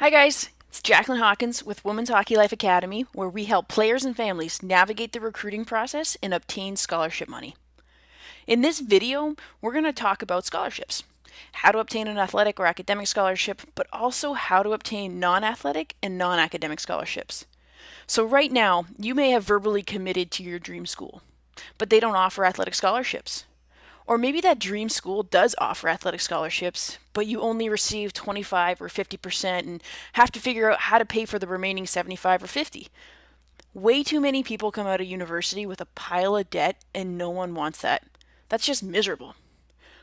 Hi guys, it's Jaclyn Hawkins with Women's Hockey Life Academy, where we help players and families navigate the recruiting process and obtain scholarship money. In this video, we're going to talk about scholarships, how to obtain an athletic or academic scholarship, but also how to obtain non-athletic and non-academic scholarships. So right now, you may have verbally committed to your dream school, but they don't offer athletic scholarships. Or maybe that dream school does offer athletic scholarships, but you only receive 25 or 50% and have to figure out how to pay for the remaining 75 or 50. Way too many people come out of university with a pile of debt and no one wants that. That's just miserable.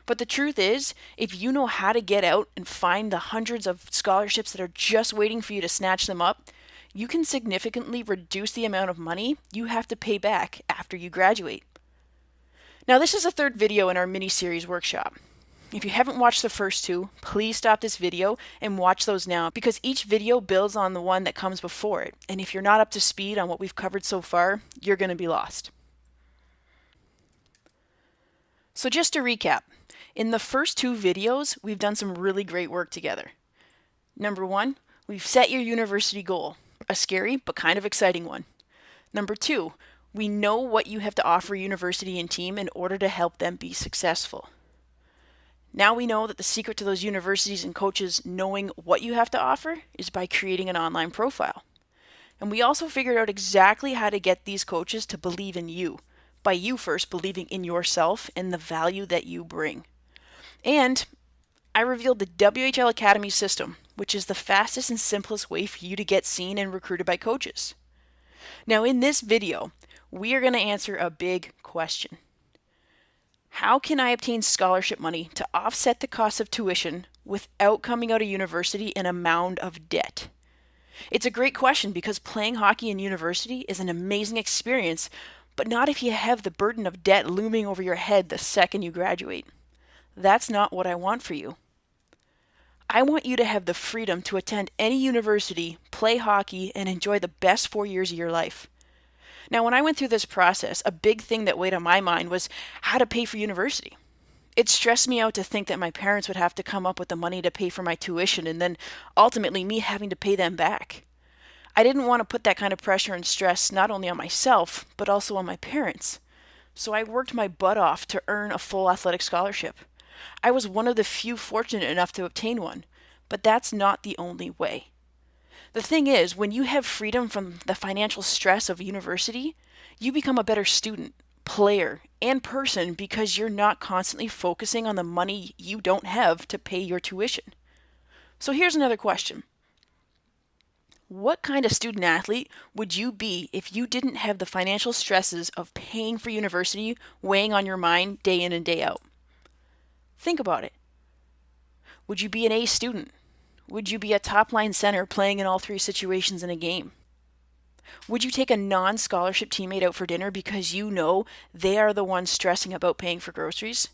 But the truth is, if you know how to get out and find the hundreds of scholarships that are just waiting for you to snatch them up, you can significantly reduce the amount of money you have to pay back after you graduate. Now, this is the third video in our mini-series workshop. If you haven't watched the first two, please stop this video and watch those now because each video builds on the one that comes before it. And if you're not up to speed on what we've covered so far, you're going to be lost. So just to recap, in the first two videos, we've done some really great work together. Number one, we've set your university goal, a scary but kind of exciting one. Number two, we know what you have to offer university and team in order to help them be successful. Now we know that the secret to those universities and coaches knowing what you have to offer is by creating an online profile. And we also figured out exactly how to get these coaches to believe in you, by you first believing in yourself and the value that you bring. And I revealed the WHL Academy system, which is the fastest and simplest way for you to get seen and recruited by coaches. Now in this video, we are going to answer a big question. How can I obtain scholarship money to offset the cost of tuition without coming out of university in a mound of debt? It's a great question because playing hockey in university is an amazing experience, but not if you have the burden of debt looming over your head the second you graduate. That's not what I want for you. I want you to have the freedom to attend any university, play hockey, and enjoy the best 4 years of your life. Now, when I went through this process, a big thing that weighed on my mind was how to pay for university. It stressed me out to think that my parents would have to come up with the money to pay for my tuition and then ultimately me having to pay them back. I didn't want to put that kind of pressure and stress not only on myself, but also on my parents. So I worked my butt off to earn a full athletic scholarship. I was one of the few fortunate enough to obtain one, but that's not the only way. The thing is, when you have freedom from the financial stress of university, you become a better student, player, and person because you're not constantly focusing on the money you don't have to pay your tuition. So here's another question. What kind of student athlete would you be if you didn't have the financial stresses of paying for university weighing on your mind day in and day out? Think about it. Would you be an A student? Would you be a top-line center playing in all three situations in a game? Would you take a non-scholarship teammate out for dinner because you know they are the ones stressing about paying for groceries?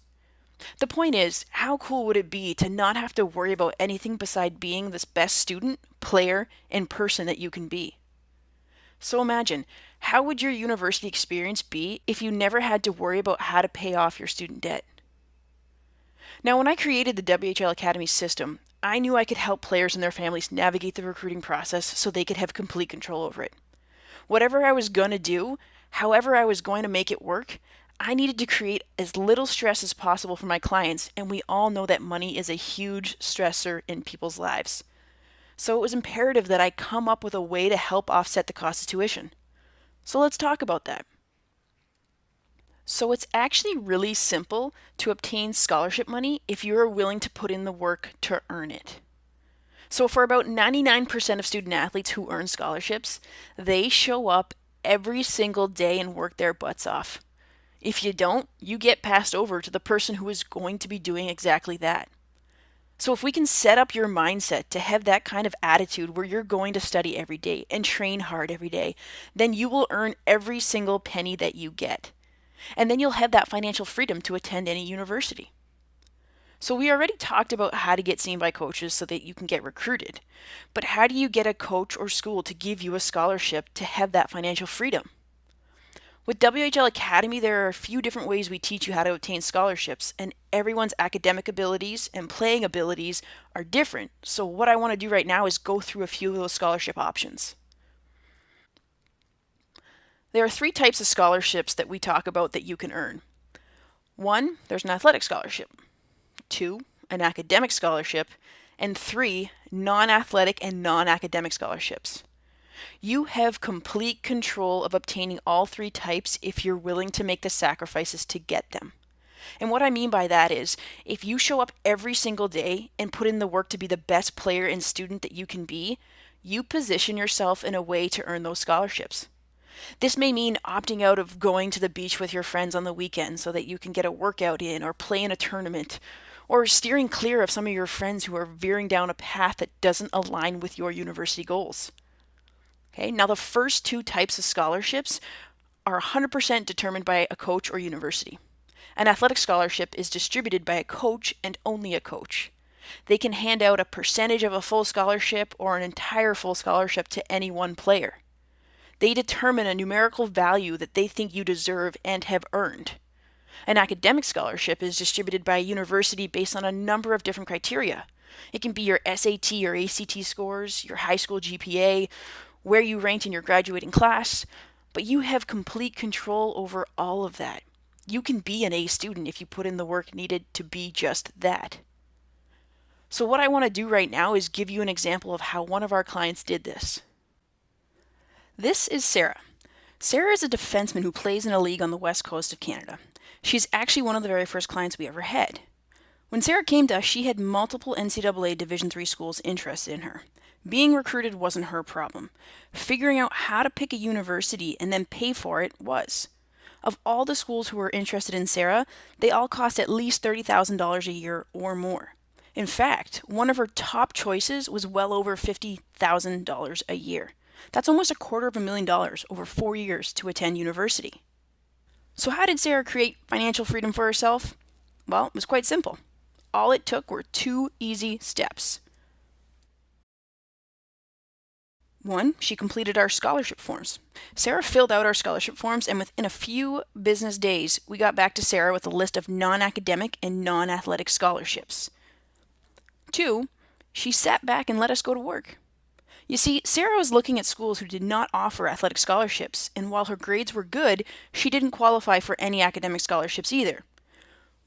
The point is, how cool would it be to not have to worry about anything beside being this best student, player, and person that you can be? So imagine, how would your university experience be if you never had to worry about how to pay off your student debt? Now, when I created the WHL Academy system, I knew I could help players and their families navigate the recruiting process so they could have complete control over it. Whatever I was going to do, however I was going to make it work, I needed to create as little stress as possible for my clients, and we all know that money is a huge stressor in people's lives. So it was imperative that I come up with a way to help offset the cost of tuition. So let's talk about that. So it's actually really simple to obtain scholarship money if you are willing to put in the work to earn it. So for about 99% of student athletes who earn scholarships, they show up every single day and work their butts off. If you don't, you get passed over to the person who is going to be doing exactly that. So if we can set up your mindset to have that kind of attitude where you're going to study every day and train hard every day, then you will earn every single penny that you get. And then you'll have that financial freedom to attend any university. So we already talked about how to get seen by coaches so that you can get recruited. But how do you get a coach or school to give you a scholarship to have that financial freedom? With WHL Academy, there are a few different ways we teach you how to obtain scholarships, and everyone's academic abilities and playing abilities are different. So what I want to do right now is go through a few of those scholarship options. There are 3 types of scholarships that we talk about that you can earn. 1, there's an athletic scholarship. 2, an academic scholarship. And 3, non-athletic and non-academic scholarships. You have complete control of obtaining all 3 types if you're willing to make the sacrifices to get them. And what I mean by that is, if you show up every single day and put in the work to be the best player and student that you can be, you position yourself in a way to earn those scholarships. This may mean opting out of going to the beach with your friends on the weekend so that you can get a workout in or play in a tournament, or steering clear of some of your friends who are veering down a path that doesn't align with your university goals. Okay, now the first 2 types of scholarships are 100% determined by a coach or university. An athletic scholarship is distributed by a coach and only a coach. They can hand out a percentage of a full scholarship or an entire full scholarship to any one player. They determine a numerical value that they think you deserve and have earned. An academic scholarship is distributed by a university based on a number of different criteria. It can be your SAT or ACT scores, your high school GPA, where you ranked in your graduating class, but you have complete control over all of that. You can be an A student if you put in the work needed to be just that. So what I want to do right now is give you an example of how one of our clients did this. This is Sarah. Sarah is a defenseman who plays in a league on the west coast of Canada. She's actually one of the very first clients we ever had. When Sarah came to us, she had multiple NCAA Division III schools interested in her. Being recruited wasn't her problem. Figuring out how to pick a university and then pay for it was. Of all the schools who were interested in Sarah, they all cost at least $30,000 a year or more. In fact, one of her top choices was well over $50,000 a year. That's almost $250,000 over 4 years to attend university. So how did Sarah create financial freedom for herself? Well, it was quite simple. All it took were 2 easy steps. 1, she completed our scholarship forms. Sarah filled out our scholarship forms, and within a few business days, we got back to Sarah with a list of non-academic and non-athletic scholarships. 2, she sat back and let us go to work. You see, Sarah was looking at schools who did not offer athletic scholarships, and while her grades were good, she didn't qualify for any academic scholarships either.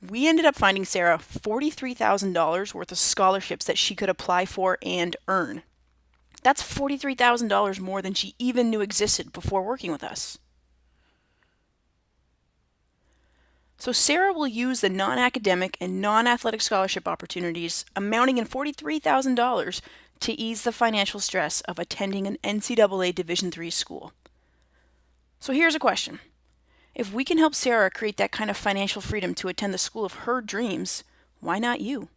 We ended up finding Sarah $43,000 worth of scholarships that she could apply for and earn. That's $43,000 more than she even knew existed before working with us. So Sarah will use the non-academic and non-athletic scholarship opportunities amounting in $43,000 to ease the financial stress of attending an NCAA Division III school. So here's a question. If we can help Sarah create that kind of financial freedom to attend the school of her dreams, why not you?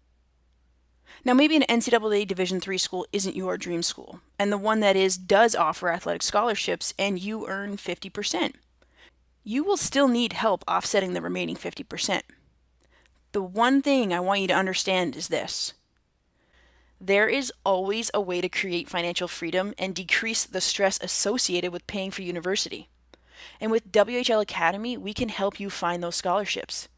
Now, maybe an NCAA Division III school isn't your dream school, and the one that is does offer athletic scholarships, and you earn 50%. You will still need help offsetting the remaining 50%. The one thing I want you to understand is this. There is always a way to create financial freedom and decrease the stress associated with paying for university. And with WHL Academy, we can help you find those scholarships.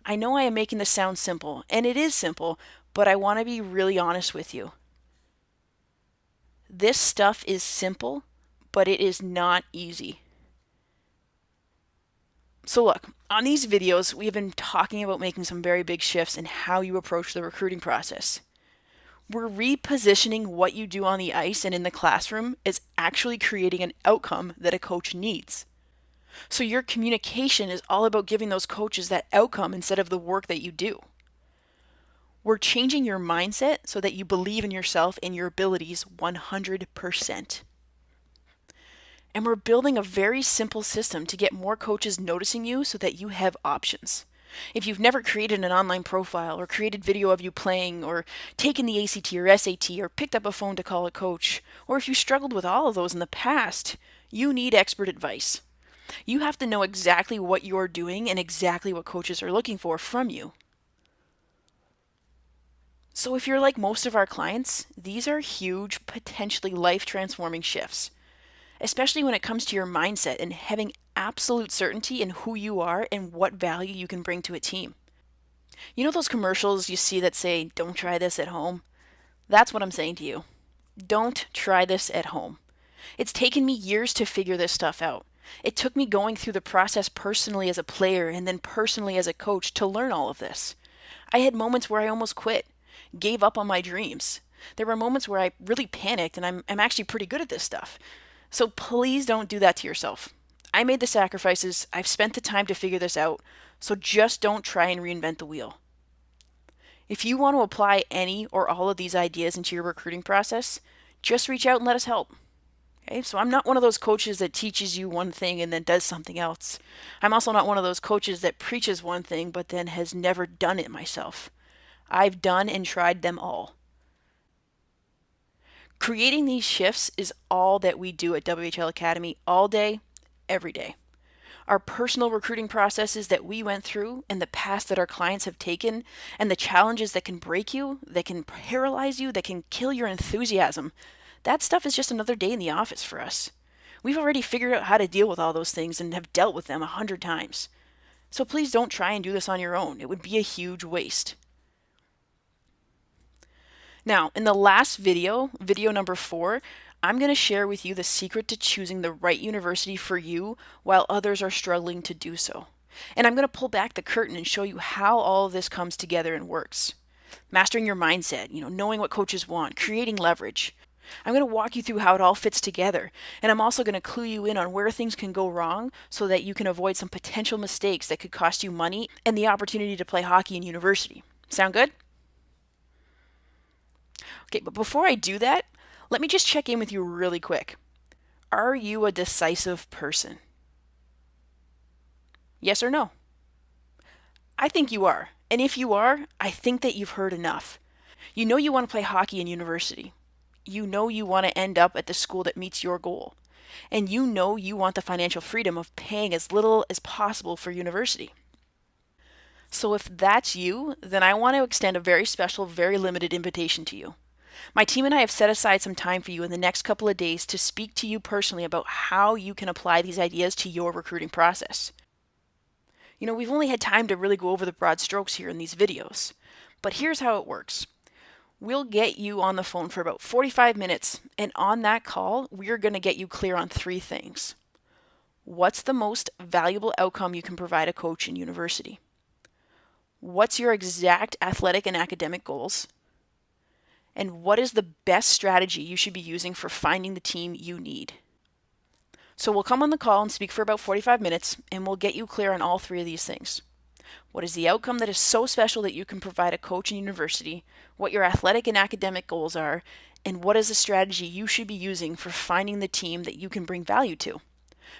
I know I am making this sound simple, and it is simple, but I want to be really honest with you. This stuff is simple, but it is not easy. So look, on these videos, we have been talking about making some very big shifts in how you approach the recruiting process. We're repositioning what you do on the ice and in the classroom as actually creating an outcome that a coach needs. So your communication is all about giving those coaches that outcome instead of the work that you do. We're changing your mindset so that you believe in yourself and your abilities 100%. And we're building a very simple system to get more coaches noticing you so that you have options. If you've never created an online profile or created video of you playing or taken the ACT or SAT or picked up a phone to call a coach, or if you struggled with all of those in the past, you need expert advice. You have to know exactly what you're doing and exactly what coaches are looking for from you. So if you're like most of our clients, these are huge, potentially life-transforming shifts, especially when it comes to your mindset and having absolute certainty in who you are and what value you can bring to a team. You know those commercials you see that say, "Don't try this at home"? That's what I'm saying to you. Don't try this at home. It's taken me years to figure this stuff out. It took me going through the process personally as a player and then personally as a coach to learn all of this. I had moments where I almost quit, gave up on my dreams. There were moments where I really panicked, and I'm actually pretty good at this stuff. So please don't do that to yourself. I made the sacrifices, I've spent the time to figure this out, so just don't try and reinvent the wheel. If you want to apply any or all of these ideas into your recruiting process, just reach out and let us help. Okay, so I'm not one of those coaches that teaches you one thing and then does something else. I'm also not one of those coaches that preaches one thing but then has never done it myself. I've done and tried them all. Creating these shifts is all that we do at WHL Academy all day, every day. Our personal recruiting processes that we went through and the paths that our clients have taken and the challenges that can break you, that can paralyze you, that can kill your enthusiasm, that stuff is just another day in the office for us. We've already figured out how to deal with all those things and have dealt with them 100 times. So please don't try and do this on your own. It would be a huge waste. Now, in the last video, video number 4, I'm going to share with you the secret to choosing the right university for you while others are struggling to do so. And I'm going to pull back the curtain and show you how all of this comes together and works. Mastering your mindset, knowing what coaches want, creating leverage. I'm going to walk you through how it all fits together. And I'm also going to clue you in on where things can go wrong so that you can avoid some potential mistakes that could cost you money and the opportunity to play hockey in university. Sound good? Okay, but before I do that, let me just check in with you really quick. Are you a decisive person? Yes or no? I think you are. And if you are, I think that you've heard enough. You know you want to play hockey in university. You know you want to end up at the school that meets your goal. And you know you want the financial freedom of paying as little as possible for university. So if that's you, then I want to extend a very special, very limited invitation to you. My team and I have set aside some time for you in the next couple of days to speak to you personally about how you can apply these ideas to your recruiting process. We've only had time to really go over the broad strokes here in these videos, but here's how it works. We'll get you on the phone for about 45 minutes, and on that call, we're going to get you clear on 3 things. What's the most valuable outcome you can provide a coach in university? What's your exact athletic and academic goals? And what is the best strategy you should be using for finding the team you need? So we'll come on the call and speak for about 45 minutes, and we'll get you clear on all 3 of these things. What is the outcome that is so special that you can provide a coach in university, what your athletic and academic goals are, and what is the strategy you should be using for finding the team that you can bring value to?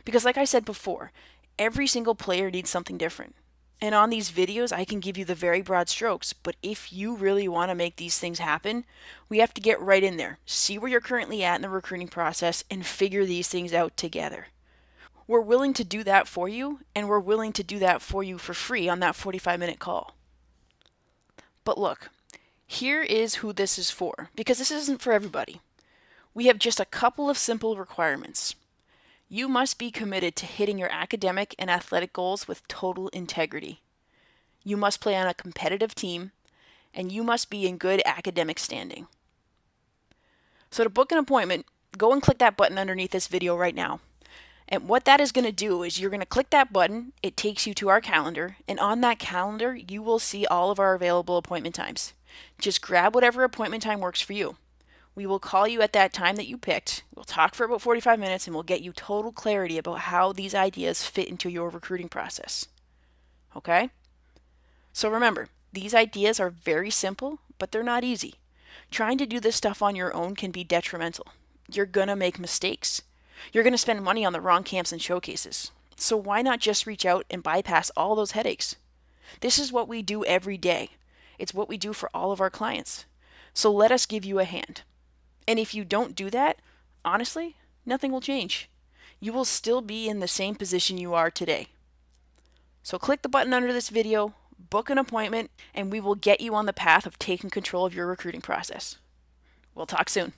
Because like I said before, every single player needs something different. And on these videos, I can give you the very broad strokes, but if you really want to make these things happen, we have to get right in there, see where you're currently at in the recruiting process, and figure these things out together. We're willing to do that for you, and we're willing to do that for you for free on that 45-minute call. But look, here is who this is for, because this isn't for everybody. We have just a couple of simple requirements. You must be committed to hitting your academic and athletic goals with total integrity. You must play on a competitive team, and you must be in good academic standing. So to book an appointment, go and click that button underneath this video right now. And what that is going to do is you're going to click that button, it takes you to our calendar, and on that calendar you will see all of our available appointment times. Just grab whatever appointment time works for you. We will call you at that time that you picked. We'll talk for about 45 minutes and we'll get you total clarity about how these ideas fit into your recruiting process. Okay? So remember, these ideas are very simple, but they're not easy. Trying to do this stuff on your own can be detrimental. You're going to make mistakes. You're going to spend money on the wrong camps and showcases. So why not just reach out and bypass all those headaches? This is what we do every day. It's what we do for all of our clients. So let us give you a hand. And if you don't do that, honestly, nothing will change. You will still be in the same position you are today. So click the button under this video, book an appointment, and we will get you on the path of taking control of your recruiting process. We'll talk soon.